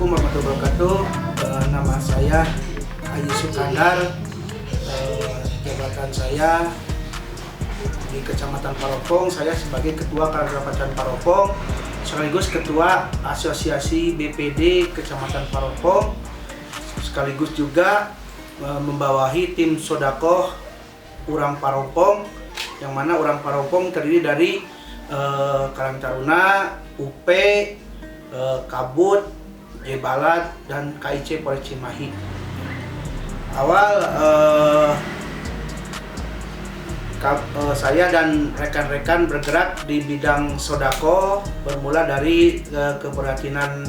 Assalamualaikum warahmatullahi wabarakatuh. Nama saya Ayi Sukandar. Jabatan saya di Kecamatan Paropong, saya sebagai Ketua Kabupaten Paropong, sekaligus Ketua Asosiasi BPD Kecamatan Paropong, sekaligus juga membawahi tim Sodakoh Urang Paropong, yang mana Urang Paropong terdiri dari Karang Taruna, UP, Kabut, Jebalat, dan KIC Polres Cimahi. Awal saya dan rekan-rekan bergerak di bidang sodako bermula dari keprihatinan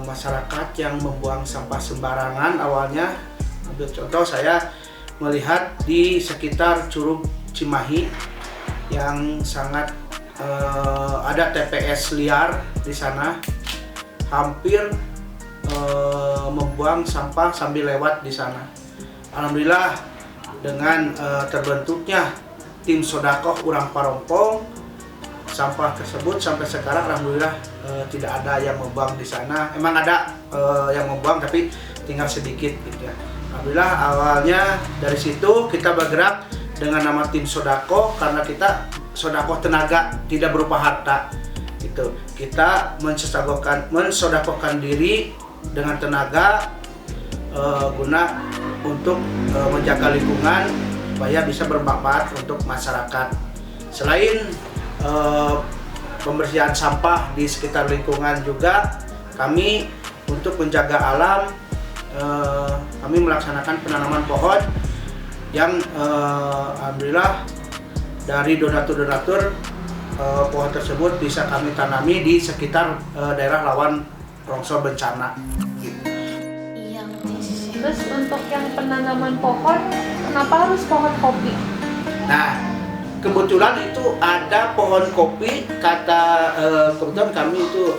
masyarakat yang membuang sampah sembarangan. Awalnya, ambil contoh, saya melihat di sekitar Curug Cimahi yang sangat ada TPS liar di sana, hampir membuang sampah sambil lewat di sana. Alhamdulillah, dengan terbentuknya tim Sodakoh Urang Paropong, sampah tersebut sampai sekarang alhamdulillah tidak ada yang membuang di sana. Emang ada yang membuang tapi tinggal sedikit gitu ya. Alhamdulillah, awalnya dari situ kita bergerak dengan nama tim Sodakoh, karena kita sodakoh tenaga, tidak berupa harta. Gitu. Kita mensodakohkan diri dengan tenaga guna untuk menjaga lingkungan supaya bisa bermanfaat untuk masyarakat. Selain pembersihan sampah di sekitar lingkungan, juga kami untuk menjaga alam, kami melaksanakan penanaman pohon yang alhamdulillah dari donatur-donatur pohon tersebut bisa kami tanami di sekitar daerah rawan longsor bencana. Terus untuk yang penanaman pohon, kenapa harus pohon kopi? Nah, kebetulan itu ada pohon kopi, kebetulan kami itu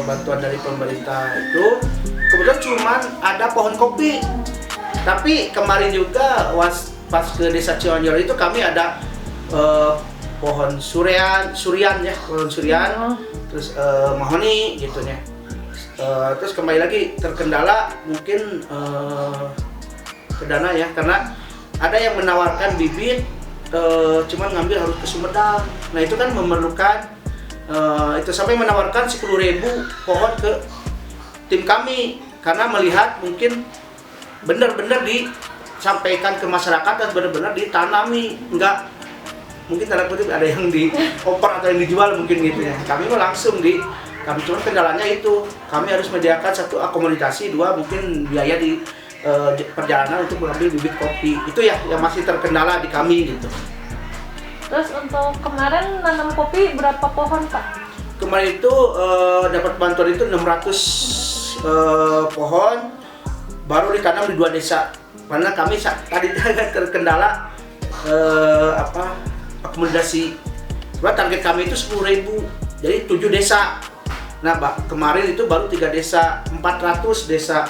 bantuan dari pemerintah itu, kebetulan cuman ada pohon kopi. Tapi kemarin juga pas ke desa Cianjur itu kami ada pohon surian ya, pohon surian, terus mahoni gitu ya. Terus kembali lagi terkendala mungkin ke dana ya, karena ada yang menawarkan bibit, cuman ngambil harus ke Sumedang. Nah itu kan memerlukan itu sampai menawarkan 10.000 pohon ke tim kami, karena melihat mungkin benar-benar disampaikan ke masyarakat dan benar-benar ditanami, enggak mungkin tanda kutip ada yang dioper atau yang dijual mungkin gitu ya. Kami langsung kami cuma kendalanya itu kami harus menyediakan satu akomodasi, dua mungkin biaya di perjalanan untuk mengambil bibit kopi. Itu ya yang masih terkendala di kami gitu. Terus untuk kemarin nanam kopi berapa pohon, Pak? Kemarin itu dapat bantuan itu 600 pohon baru ditanam di 2 desa. Karena kami tadi terkendala akomodasi. Sebab target kami itu 10.000, jadi 7 desa. Nah, kemarin itu baru 3 desa, 400 desa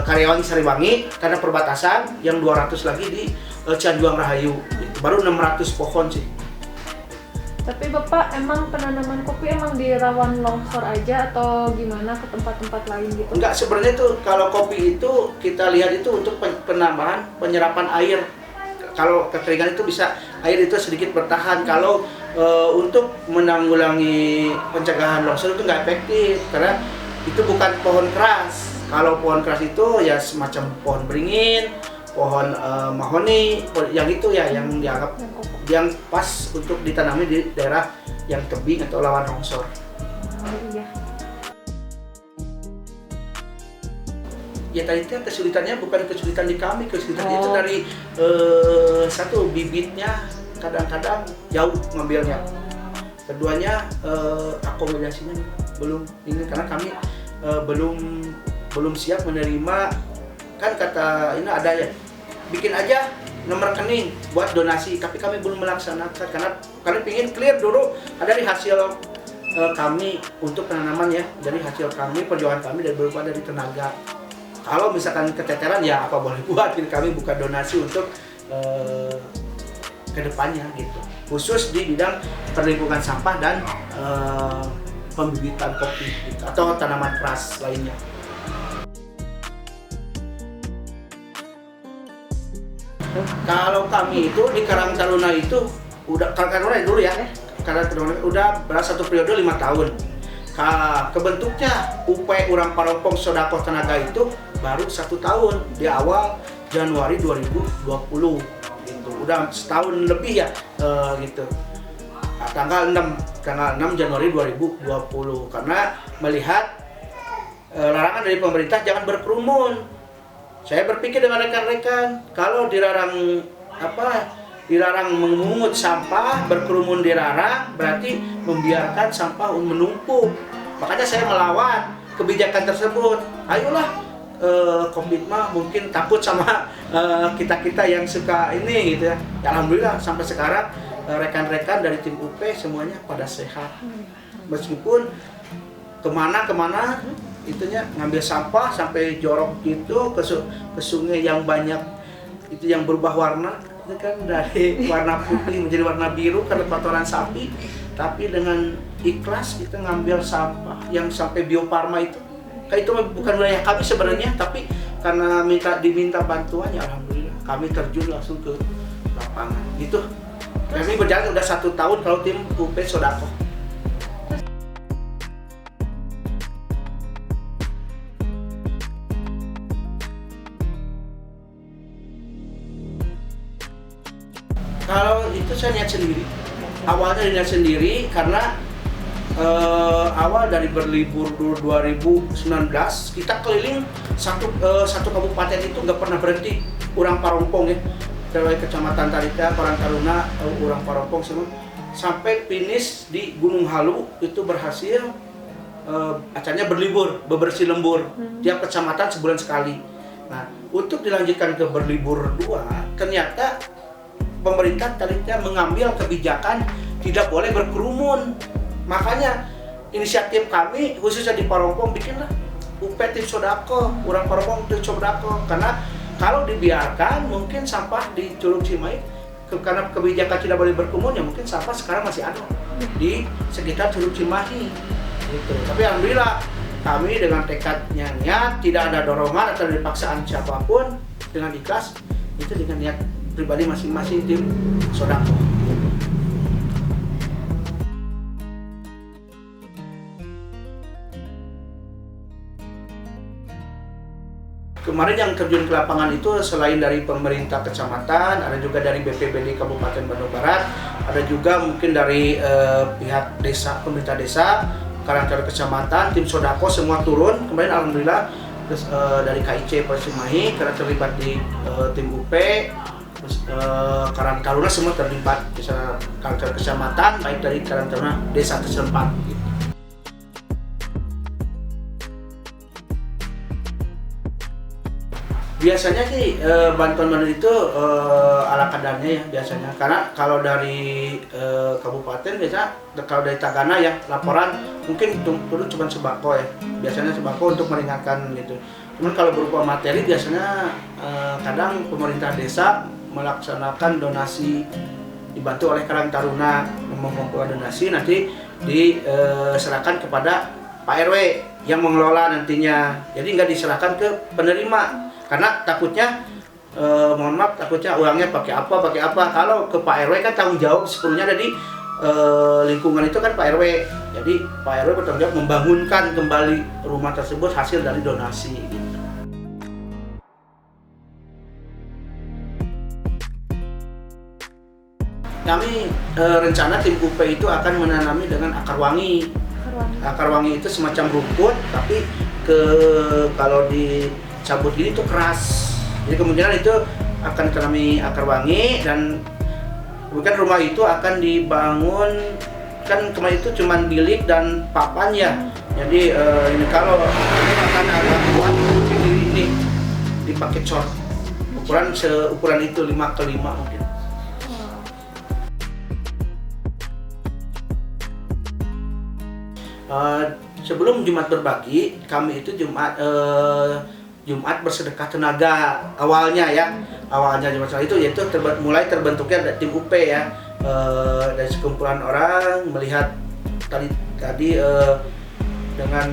Karyawangi Sariwangi karena perbatasan, yang 200 lagi di Cianjuang Rahayu. Baru 600 pohon sih. Tapi Bapak emang penanaman kopi emang di rawan longsor aja atau gimana, ke tempat-tempat lain gitu? Enggak, sebenarnya itu kalau kopi itu kita lihat itu untuk penambahan penyerapan air. Kalau kekeringan itu bisa air itu sedikit bertahan. Kalau untuk menanggulangi pencegahan longsor itu nggak efektif, karena itu bukan pohon keras. Kalau pohon keras itu ya semacam pohon beringin, pohon mahoni, yang itu ya yang dianggap yang pas untuk ditanami di daerah yang tebing atau rawan longsor. Iya. Ya tadi itu kesulitannya bukan kesulitan di kami, kesulitannya itu dari satu bibitnya kadang-kadang jauh ngambilnya. Keduanya akomodasinya belum ini, karena kami belum siap menerima. Kan kata ini ada ya, bikin aja nomor rekening buat donasi, tapi kami belum melaksanakan karena kami ingin clear dulu dari hasil kami untuk penanaman ya, dari hasil kami, perjuangan kami dan berupa dari tenaga. Kalau misalkan keteteran ya apa boleh buat, kami buka donasi untuk kedepannya gitu, khusus di bidang perlingkungan sampah dan pembibitan kopi gitu, atau tanaman keras lainnya. Kalau kami itu di Karang Taruna itu udah Karang Taruna dulu ya, Karang Taruna udah satu periode 5 tahun. Kebentuknya UP Urang Parompong Sodako Tenaga itu baru 1 tahun di awal Januari 2020 gitu. Udah setahun lebih ya gitu. Tanggal 6 Januari 2020 karena melihat larangan dari pemerintah jangan berkerumun. Saya berpikir dengan rekan-rekan, kalau dilarang memungut sampah, berkerumun dilarang, berarti membiarkan sampah menumpuk. Makanya saya melawan kebijakan tersebut. Ayolah, COVID mah mungkin takut sama kita-kita yang suka ini gitu ya. Alhamdulillah sampai sekarang rekan-rekan dari tim UP semuanya pada sehat. Meskipun kemana-kemana itunya ngambil sampah sampai jorok gitu ke sungai yang banyak itu yang berubah warna itu kan dari warna putih menjadi warna biru karena kotoran sapi, tapi dengan ikhlas kita ngambil sampah yang sampai Bio Farma itu kayak itu bukan wilayah kami sebenarnya, tapi karena diminta bantuannya alhamdulillah kami terjun langsung ke lapangan gitu. Kami berjalan udah 1 tahun kalau tim UP Sodako. Kalau itu saya niat sendiri. Awalnya niat sendiri karena awal dari berlibur 2019 kita keliling satu kabupaten itu nggak pernah berhenti. Urang Parompong ya, dari Kecamatan Tarita, Karang Taruna, Urang Parompong semua sampai finish di Gunung Halu itu berhasil acaranya berlibur, bebersih lembur tiap kecamatan sebulan sekali. Nah untuk dilanjutkan ke berlibur 2 ternyata pemerintah tadinya mengambil kebijakan tidak boleh berkerumun. Makanya inisiatif kami khususnya di Parompong bikinlah UP Tim Sodako, Urang Parompong Tim Sodako. Karena kalau dibiarkan mungkin sampah di Curug Cimahi karena kebijakan tidak boleh berkerumun ya mungkin sampah sekarang masih ada di sekitar Curug Cimahi gitu. Tapi alhamdulillah kami dengan tekadnya niat, tidak ada dorongan atau paksaan siapapun, dengan ikhlas itu dengan niat pribadi masing-masing tim Sodako. Kemarin yang terjun ke lapangan itu selain dari pemerintah kecamatan, ada juga dari BPBD Kabupaten Bandung Barat, ada juga mungkin dari pihak desa, pemerintah desa, Karang-Taruna kecamatan, tim Sodako semua turun. Kemarin alhamdulillah dari KIC Persimahi karena terlibat di tim UP. Karang Taruna semua terlibat, bisa Karang Taruna kecamatan baik dari Karang Taruna desa setempat gitu. Biasanya sih bantuan itu ala kadarnya ya biasanya, karena kalau dari kabupaten biasa kalau dari Tagana ya laporan mungkin dulu cuma sembako ya, biasanya sembako untuk meringankan gitu. Cuman kalau berupa materi biasanya kadang pemerintah desa melaksanakan donasi, dibantu oleh Karang Taruna mengumpulkan donasi, nanti diserahkan kepada Pak RW yang mengelola nantinya. Jadi nggak diserahkan ke penerima karena takutnya mohon maaf, takutnya uangnya pakai apa. Kalau ke Pak RW kan tanggung jawab sepenuhnya ada di lingkungan itu kan Pak RW. Jadi Pak RW bertanggung jawab membangunkan kembali rumah tersebut hasil dari donasi gitu. Kami rencana tim UP itu akan menanami dengan akar wangi. Akar wangi itu semacam rumput, tapi kalau dicabut gini itu keras. Jadi kemungkinan itu akan ditanami akar wangi, dan bukan rumah itu akan dibangun, kan kemarin itu cuma bilik dan papan ya. Jadi ini kalau ini akan ada buat ini dipakai cor. Seukuran itu 5x5 mungkin. Sebelum Jumat berbagi, kami itu Jumat bersedekah tenaga awalnya ya. Awalnya Jumat itu yaitu mulai terbentuknya tim UP ya. Dari sekumpulan orang melihat tadi dengan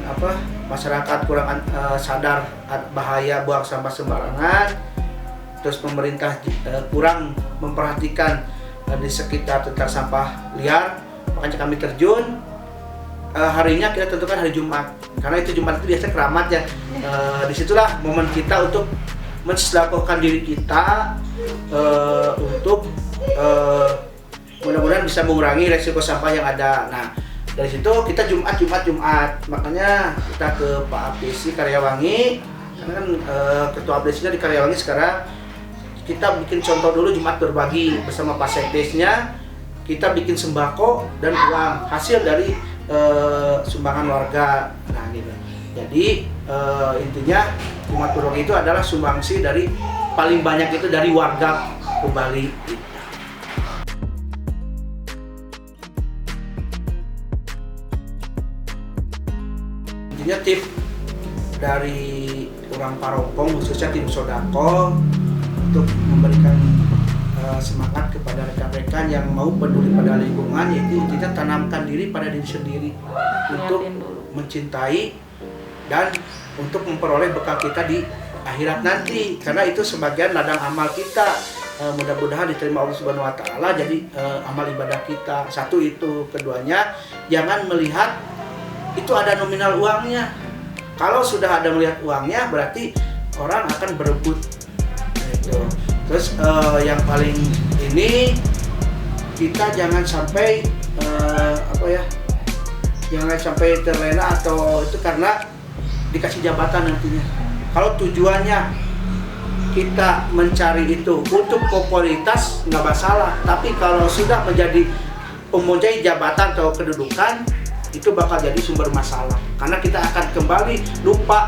masyarakat kurang sadar bahaya buang sampah sembarangan, terus pemerintah kurang memperhatikan di sekitar tentang sampah liar, makanya kami terjun. Harinya kita tentukan hari Jumat, karena itu Jumat itu biasa keramat ya. Disitulah momen kita untuk mensedekahkan diri kita untuk mudah-mudahan bisa mengurangi resiko sampah yang ada. Nah, dari situ kita Jumat, makanya kita ke Pak Abdesi Karyawangi, karena kan Ketua Abdesinya di Karyawangi sekarang. Kita bikin contoh dulu Jumat berbagi bersama Pak Sekdesnya, kita bikin sembako dan uang hasil dari sumbangan warga. Nah gitu. Jadi intinya Jumat berbagi itu adalah sumbangsi dari paling banyak itu dari warga Bali. Intinya tip dari orang Parongpong, khususnya tim Sodako, untuk memberikan semangat kepada rekan-rekan yang mau peduli pada lingkungan, yaitu intinya tanamkan diri pada diri sendiri untuk mencintai dan untuk memperoleh bekal kita di akhirat nanti, karena itu sebagian ladang amal kita. Mudah-mudahan diterima Allah Subhanahu wa taala jadi amal ibadah kita. Satu itu, keduanya jangan melihat itu ada nominal uangnya. Kalau sudah ada melihat uangnya berarti orang akan berebut gitu. Terus yang paling ini, kita jangan sampai jangan sampai terlena atau itu karena dikasih jabatan nantinya. Kalau tujuannya kita mencari itu untuk popularitas nggak masalah, tapi kalau sudah menjadi mempunyai jabatan atau kedudukan, itu bakal jadi sumber masalah, karena kita akan kembali lupa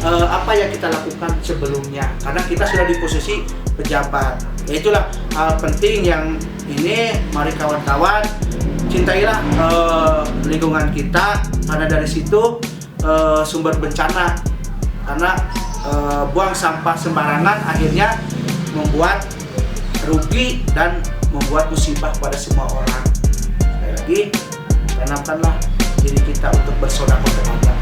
apa yang kita lakukan sebelumnya, karena kita sudah di posisi pejabat. Ya itulah hal penting yang ini, mari kawan-kawan cintailah lingkungan kita, karena dari situ sumber bencana, karena buang sampah sembarangan akhirnya membuat rugi dan membuat musibah pada semua orang. Sekali lagi, tanamkanlah diri kita untuk bersedekah terhadap